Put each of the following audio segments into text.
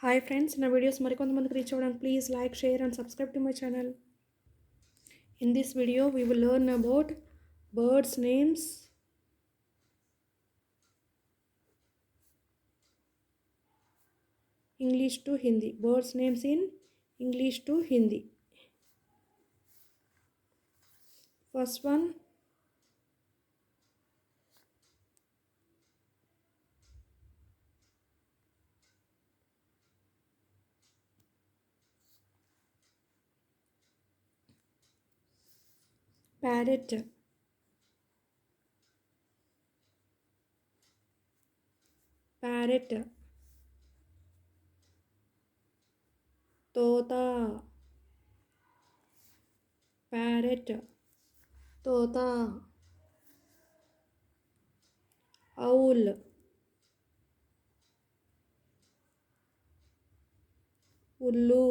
Hi friends, నా videos మరికొంతమందికి reach అవ్వడానికి please like, share and subscribe to my channel. In this video, we will learn about birds' names, English to Hindi. Birds' names in English to Hindi. First one, parrot, parrot, तोता, parrot, तोता, owl, उल्लू,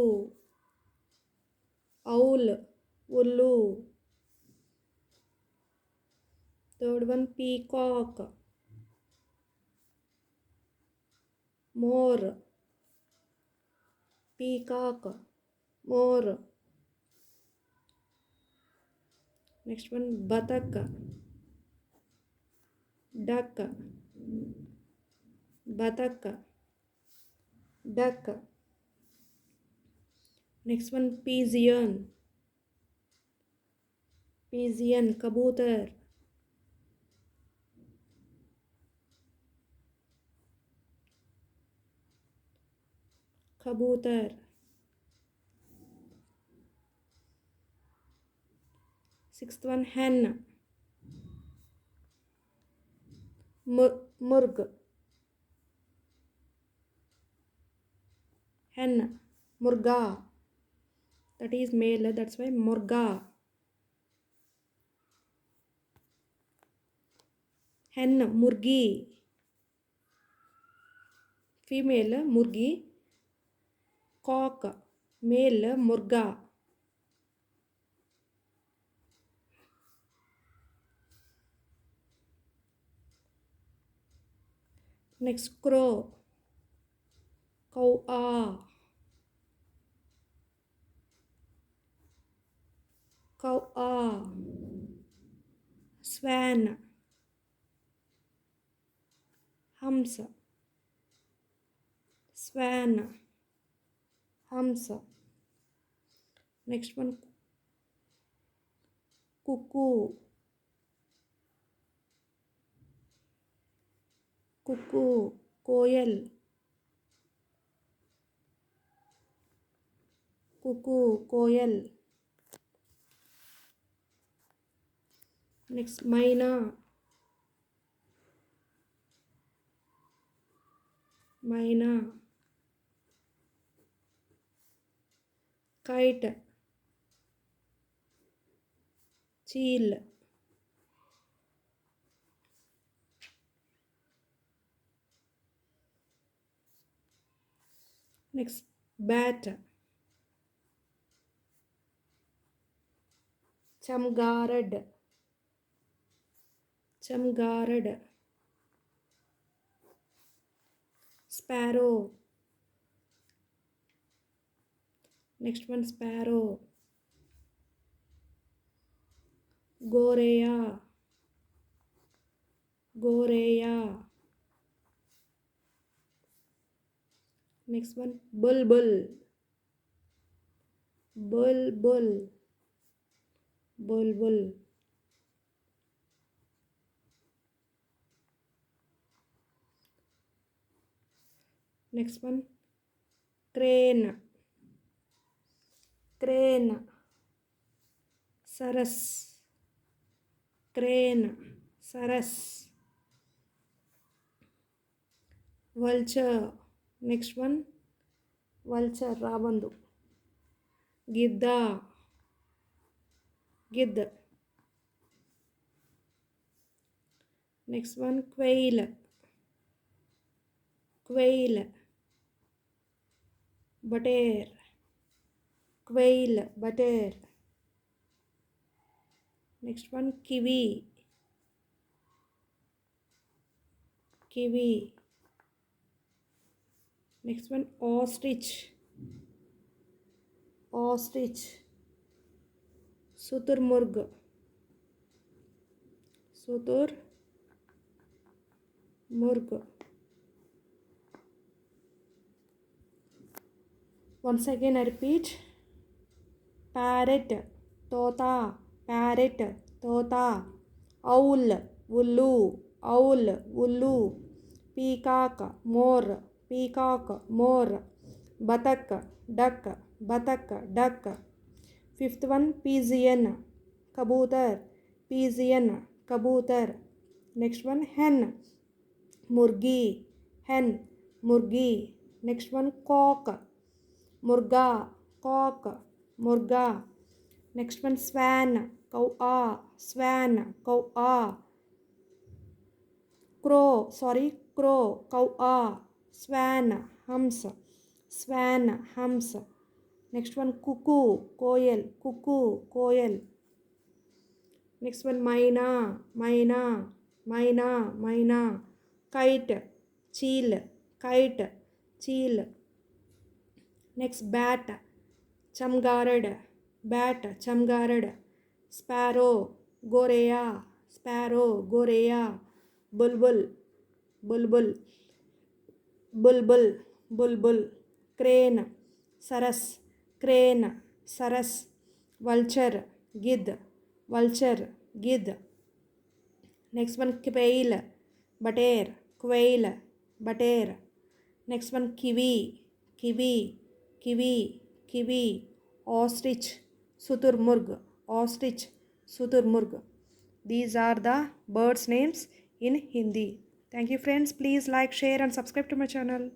owl, उल्लू. Third one, peacock, more, peacock, more. Next one, batak, duck, batak, duck. Next one, pigeon, pigeon, kabootar, kabootar. Sixth one, hen, murg, hen, murga. That is male, that's why murga. Hen, murgi. Female, murgi. Cock, male, murga. Next, crow, cow, cow, swan, hams, swan, hams. Next one, cuckoo, cuckoo, koyal, cuckoo, koyal. Next, maina, maina, kite, cheel. Next, bat, chamgarad, chamgarad. Sparrow. Next one, sparrow. Goreya, goreya. Next one, bulbul, bulbul, bulbul. Next one, crane, crane, saras, crane, saras. Vulture. Next one, vulture, rabandu. Gidda, gidd. Next one, quail, quail, butter, quail, butter. Next one, kiwi, kiwi. Next one, ostrich. Ostrich. Suturmurg. Suturmurg. Once again I repeat. Parrot, tota, parrot, tota. Owl, ullu, owl, ullu. Peacock, more, peacock, more. Buttock, duck, buttock, duck. Fifth one, pigeon, kabootar, pigeon, kabootar. Next one, hen, murgi, hen, murgi. Next one, cock, murga, cock, murga. Next one, swan, cow, swan, cow. Crow, cow, swan, hums, swan, hums. Next one, cuckoo, koyal. Next one, myna. Kite, cheel. Next, bat, chamgarad. Sparrow, goreya. Bulbul, crane, saras. Vulture, gid. Next one, quail, butter. Next one, kiwi. Ostrich, suturmurg. These are the birds names in Hindi. Thank you friends. Please like, share and subscribe to my channel.